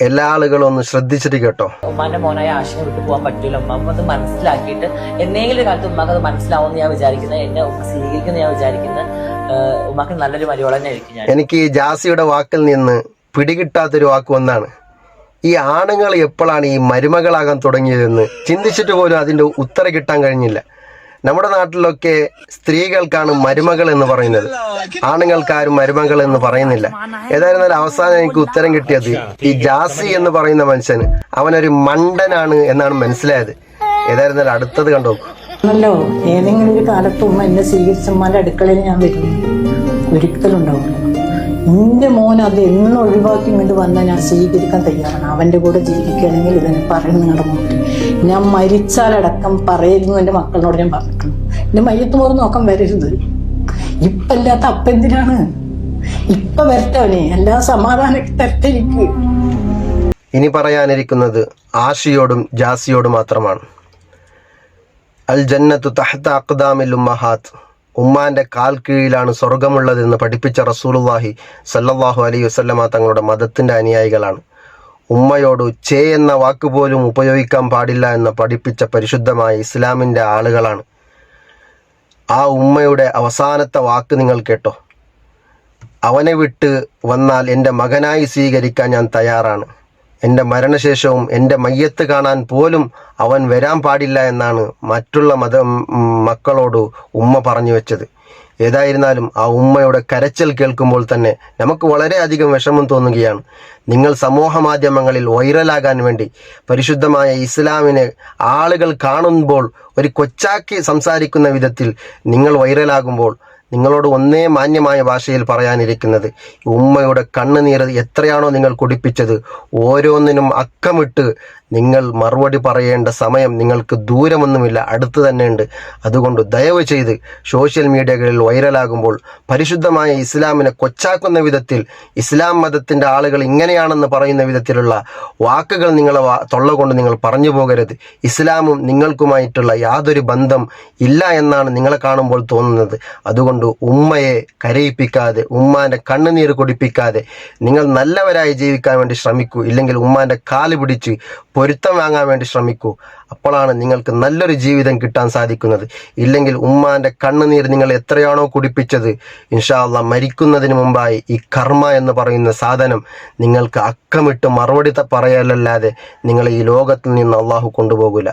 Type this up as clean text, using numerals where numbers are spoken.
എല്ലാ ആളുകളും ഒന്ന് ശ്രദ്ധിച്ചിട്ട് കേട്ടോ. ഉമ്മാന്റെ മോനായ ആഷിനെ വിട്ടു പോകാൻ പറ്റൂല. ഉമ്മ അത് മനസ്സിലാക്കിയിട്ട് എന്തെങ്കിലും ഒരു കാലത്ത് ഉമ്മക്ക് അത് മനസ്സിലാവുമെന്ന് ഞാൻ വിചാരിക്കുന്നത്, എന്നെ ഉമ്മ സ്വീകരിക്കുന്ന ഞാൻ വിചാരിക്കുന്നത്. ഉമ്മക്ക് നല്ലൊരു മരുവള തന്നെ ആയിരിക്കും ഞാൻ. എനിക്ക് ഈ ജാസിയുടെ വാക്കിൽ നിന്ന് പിടികിട്ടാത്തൊരു വാക്ക് ഒന്നാണ്, ഈ ആണുങ്ങൾ എപ്പോഴാണ് ഈ മരുമകളാകാൻ തുടങ്ങിയതെന്ന് ചിന്തിച്ചിട്ട് പോലും അതിൻ്റെ ഉത്തരം കിട്ടാൻ കഴിഞ്ഞില്ല. നമ്മുടെ നാട്ടിലൊക്കെ സ്ത്രീകൾക്കാണ് മരുമകൾ എന്ന് പറയുന്നത്, ആണുങ്ങൾക്കാരും മരുമകൾ എന്ന് പറയുന്നില്ല. ഏതായിരുന്നാലും അവസാനം എനിക്ക് ഉത്തരം കിട്ടിയത് ഈ ജാസി എന്ന് പറയുന്ന മനുഷ്യന് അവനൊരു മണ്ടനാണ് എന്നാണ് മനസ്സിലായത്. ഏതായിരുന്നാലും അടുത്തത് കണ്ടു ല്ലോ ഏതെങ്കിലും ഒരു കാലത്ത് ഉമ്മ എന്നെ സ്വീകരിച്ചമ്മാന്റെ അടുക്കളയിൽ ഞാൻ വരുന്നു, ഒരിക്കലും ഉണ്ടാവില്ല. എന്റെ മോൻ അത് എന്ന് ഒഴിവാക്കി ഇങ്ങോട്ട് വന്നാൽ ഞാൻ സ്വീകരിക്കാൻ തയ്യാറാണ്. അവന്റെ കൂടെ ജീവിക്കുകയാണെങ്കിൽ ഇതിനെ പറയുന്ന നിങ്ങളുടെ മുന്നിൽ ഞാൻ മരിച്ചാലടക്കം പറയരുന്നു. എന്റെ മക്കളോട് ഞാൻ പറഞ്ഞിട്ടുണ്ട്, എന്റെ മയ്യത്ത് മോറ് നോക്കാൻ വരരുത്. ഇപ്പൊ അല്ലാത്ത അപ്പ എന്തിനാണ്? ഇപ്പൊ വരട്ടവനെ എല്ലാ സമാധാനമൊക്കെ തരട്ടെനിക്ക്. ഇനി പറയാനിരിക്കുന്നത് ആഷിയോടും ജാസിയോടും മാത്രമാണ്. അൽ ജന്നത്തു തഹ്ത അഖ്ദാമിൽ ഉമ്മഹാത്ത്, ഉമ്മാന്റെ കാൽ കീഴിലാണ് സ്വർഗമുള്ളതെന്ന് പഠിപ്പിച്ച റസൂലുള്ളാഹി സല്ലല്ലാഹു അലൈഹി വസല്ലമ തങ്ങളുടെ മതത്തിന്റെ അനുയായികളാണ്. ഉമ്മയോട് ചേ എന്ന വാക്ക് പോലും ഉപയോഗിക്കാൻ പാടില്ല എന്ന് പഠിപ്പിച്ച പരിശുദ്ധമായ ഇസ്ലാമിന്റെ ആളുകളാണ്. ആ ഉമ്മയുടെ അവസാനത്തെ വാക്ക് നിങ്ങൾ കേട്ടോ, അവനെ വിട്ട് വന്നാൽ എൻ്റെ മകനായി സ്വീകരിക്കാൻ ഞാൻ തയ്യാറാണ്, എൻ്റെ മരണശേഷവും എൻ്റെ മയ്യത്ത് കാണാൻ പോലും അവൻ വരാൻ പാടില്ല എന്നാണ് മറ്റുള്ള മക്കളോട് ഉമ്മ പറഞ്ഞു വെച്ചത്. ഏതായിരുന്നാലും ആ ഉമ്മയുടെ കരച്ചിൽ കേൾക്കുമ്പോൾ തന്നെ നമുക്ക് വളരെയധികം വിഷമം തോന്നുകയാണ്. നിങ്ങൾ സമൂഹ മാധ്യമങ്ങളിൽ വൈറലാകാൻ വേണ്ടി പരിശുദ്ധമായ ഇസ്ലാമിനെ ആളുകൾ കാണുമ്പോൾ ഒരു കൊച്ചാക്കി സംസാരിക്കുന്ന വിധത്തിൽ നിങ്ങൾ വൈറലാകുമ്പോൾ നിങ്ങളോട് ഒന്നേ മാന്യമായ ഭാഷയിൽ പറയാനിരിക്കുന്നത്, ഉമ്മയുടെ കണ്ണുനീർ എത്രയാണോ നിങ്ങൾ കുടിപ്പിച്ചത്, ഓരോന്നിനും അക്കമിട്ട് നിങ്ങൾ മറുപടി പറയേണ്ട സമയം നിങ്ങൾക്ക് ദൂരമൊന്നുമില്ല, അടുത്ത് തന്നെയുണ്ട്. അതുകൊണ്ട് ദയവ് ചെയ്ത് സോഷ്യൽ മീഡിയകളിൽ വൈറലാകുമ്പോൾ പരിശുദ്ധമായ ഇസ്ലാമിനെ കൊച്ചാക്കുന്ന വിധത്തിൽ, ഇസ്ലാം മതത്തിൻ്റെ ആളുകൾ ഇങ്ങനെയാണെന്ന് പറയുന്ന വിധത്തിലുള്ള വാക്കുകൾ നിങ്ങളെ തൊള്ള കൊണ്ട് നിങ്ങൾ പറഞ്ഞു പോകരുത്. ഇസ്ലാമും നിങ്ങൾക്കുമായിട്ടുള്ള യാതൊരു ബന്ധം ഇല്ല എന്നാണ് നിങ്ങളെ കാണുമ്പോൾ തോന്നുന്നത്. അതുകൊണ്ട് ഉമ്മയെ കരയിപ്പിക്കാതെ, ഉമ്മാന്റെ കണ്ണുനീർ കുടിപ്പിക്കാതെ നിങ്ങൾ നല്ലവരായി ജീവിക്കാൻ വേണ്ടി ശ്രമിക്കൂ. ഇല്ലെങ്കിൽ ഉമ്മാന്റെ കാല് പിടിച്ച് പൊരുത്തം വാങ്ങാൻ വേണ്ടി ശ്രമിക്കൂ. അപ്പോഴാണ് നിങ്ങൾക്ക് നല്ലൊരു ജീവിതം കിട്ടാൻ സാധിക്കുന്നത്. ഇല്ലെങ്കിൽ ഉമ്മാന്റെ കണ്ണുനീർ നിങ്ങൾ എത്രയാണോ കുടിപ്പിച്ചത്, ഇൻഷാ അല്ലാഹ് മരിക്കുന്നതിന് മുമ്പായി ഈ കർമ്മ എന്ന് പറയുന്ന സാധനം നിങ്ങൾക്ക് അക്കമിട്ട് മറുപടി പറയലല്ലാതെ നിങ്ങളെ ഈ ലോകത്തിൽ നിന്ന് അള്ളാഹു കൊണ്ടുപോകില്ല.